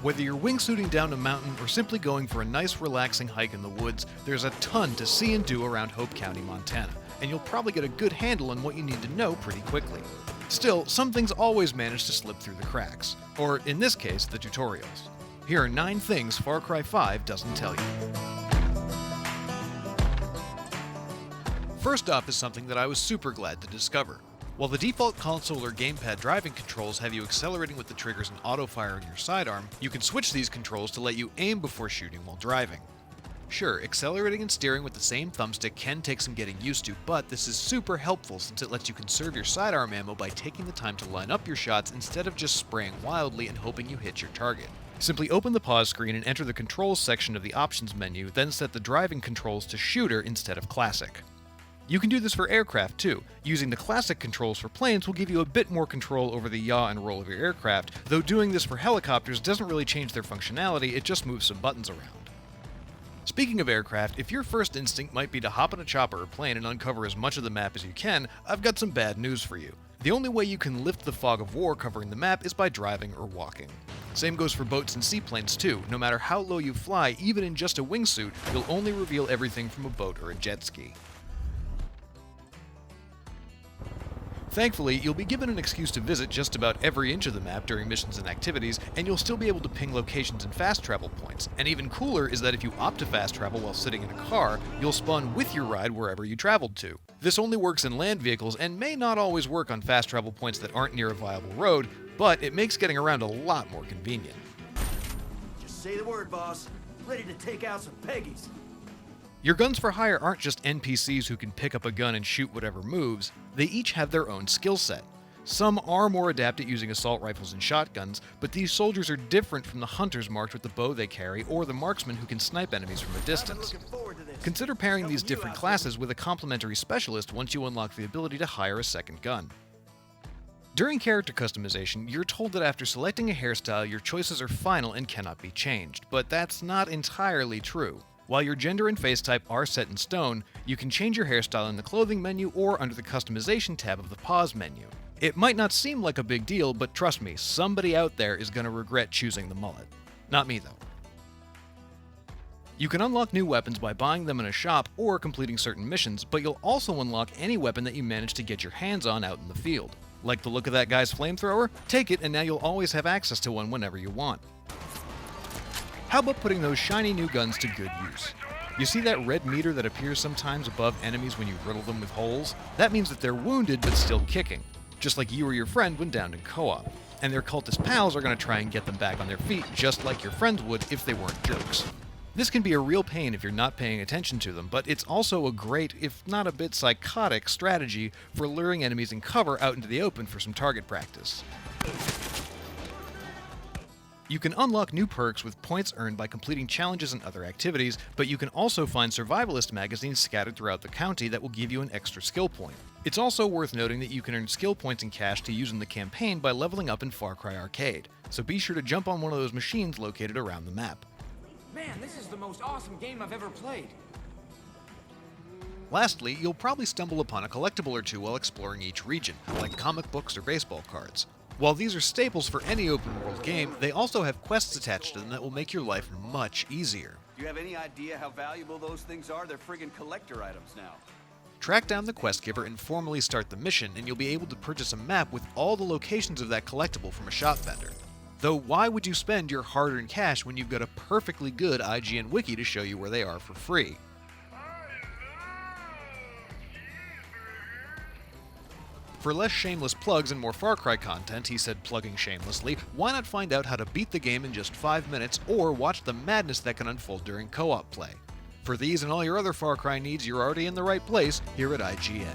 Whether you're wingsuiting down a mountain or simply going for a nice relaxing hike in the woods, there's a ton to see and do around Hope County, Montana, and you'll probably get a good handle on what you need to know pretty quickly. Still, some things always manage to slip through the cracks, or in this case, the tutorials. Here are 9 things Far Cry 5 doesn't tell you. First off is something that I was super glad to discover. While the default console or gamepad driving controls have you accelerating with the triggers and auto-fire on your sidearm, you can switch these controls to let you aim before shooting while driving. Sure, accelerating and steering with the same thumbstick can take some getting used to, but this is super helpful since it lets you conserve your sidearm ammo by taking the time to line up your shots instead of just spraying wildly and hoping you hit your target. Simply open the pause screen and enter the controls section of the options menu, then set the driving controls to shooter instead of classic. You can do this for aircraft too. Using the classic controls for planes will give you a bit more control over the yaw and roll of your aircraft, though doing this for helicopters doesn't really change their functionality, it just moves some buttons around. Speaking of aircraft, if your first instinct might be to hop on a chopper or plane and uncover as much of the map as you can, I've got some bad news for you. The only way you can lift the fog of war covering the map is by driving or walking. Same goes for boats and seaplanes too. No matter how low you fly, even in just a wingsuit, you'll only reveal everything from a boat or a jet ski. Thankfully, you'll be given an excuse to visit just about every inch of the map during missions and activities, and you'll still be able to ping locations and fast travel points. And even cooler is that if you opt to fast travel while sitting in a car, you'll spawn with your ride wherever you traveled to. This only works in land vehicles and may not always work on fast travel points that aren't near a viable road, but it makes getting around a lot more convenient. Just say the word, boss. Ready to take out some Peggies. Your guns for hire aren't just NPCs who can pick up a gun and shoot whatever moves, they each have their own skill set. Some are more adept at using assault rifles and shotguns, but these soldiers are different from the hunters marked with the bow they carry or the marksmen who can snipe enemies from a distance. Consider pairing these different classes with a complementary specialist once you unlock the ability to hire a second gun. During character customization, you're told that after selecting a hairstyle, your choices are final and cannot be changed, but that's not entirely true. While your gender and face type are set in stone, you can change your hairstyle in the clothing menu or under the customization tab of the pause menu. It might not seem like a big deal, but trust me, somebody out there is going to regret choosing the mullet. Not me though. You can unlock new weapons by buying them in a shop or completing certain missions, but you'll also unlock any weapon that you manage to get your hands on out in the field. Like the look of that guy's flamethrower? Take it and now you'll always have access to one whenever you want. How about putting those shiny new guns to good use? You see that red meter that appears sometimes above enemies when you riddle them with holes? That means that they're wounded but still kicking, just like you or your friend when downed in co-op. And their cultist pals are going to try and get them back on their feet just like your friends would if they weren't jerks. This can be a real pain if you're not paying attention to them, but it's also a great, if not a bit psychotic, strategy for luring enemies in cover out into the open for some target practice. You can unlock new perks with points earned by completing challenges and other activities, but you can also find survivalist magazines scattered throughout the county that will give you an extra skill point. It's also worth noting that you can earn skill points and cash to use in the campaign by leveling up in Far Cry Arcade, so be sure to jump on one of those machines located around the map. Man, this is the most awesome game I've ever played. Lastly, you'll probably stumble upon a collectible or two while exploring each region, like comic books or baseball cards. While these are staples for any open-world game, they also have quests attached to them that will make your life much easier. Do you have any idea how valuable those things are? They're friggin' collector items now. Track down the quest giver and formally start the mission, and you'll be able to purchase a map with all the locations of that collectible from a shop vendor. Though why would you spend your hard-earned cash when you've got a perfectly good IGN wiki to show you where they are for free? For less shameless plugs and more Far Cry content, he said plugging shamelessly, why not find out how to beat the game in just 5 minutes or watch the madness that can unfold during co-op play? For these and all your other Far Cry needs, you're already in the right place here at IGN.